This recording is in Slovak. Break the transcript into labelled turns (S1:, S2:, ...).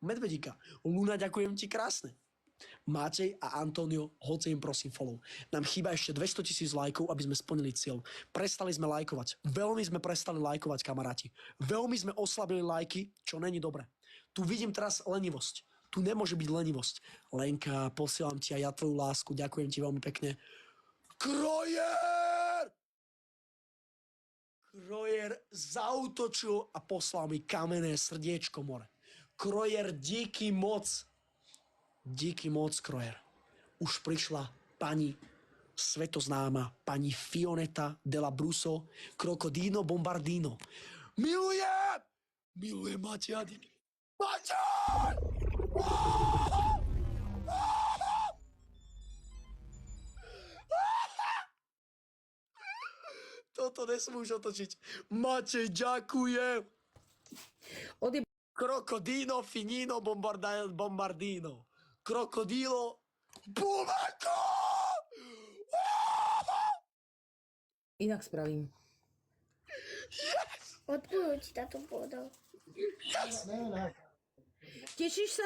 S1: Medvedíka. Luna, ďakujem ti krásne. Matej a Antonio, hoďte im prosím follow. Nám chýba ešte 200 000 lajkov, aby sme splnili cieľ. Prestali sme lajkovať. Veľmi sme prestali lajkovať, kamaráti. Veľmi sme oslabili lajky, čo není dobre. Tu vidím teraz lenivosť. Tu nemôže byť lenivosť. Lenka, posielam ti aj ja tvoju lásku. Ďakujem ti veľmi pekne. Krojer! Krojer zautočil a poslal mi kamenné srdiečko, more. Krojer, díky moc. Díky moc, Krojer. Už prišla pani svetoznáma, pani Fioneta della Bruso, Krokodino Bombardino. Milujem! Milujem Mateja. Matej! Toto nesmú už otočiť. Matej, ďakujem. Krokodino, finino, bombardino. Krokodilo, bumeko!
S2: Inak spravím.
S3: Odkiaľ ti táto povedal?
S1: Yes!
S2: Tešíš sa?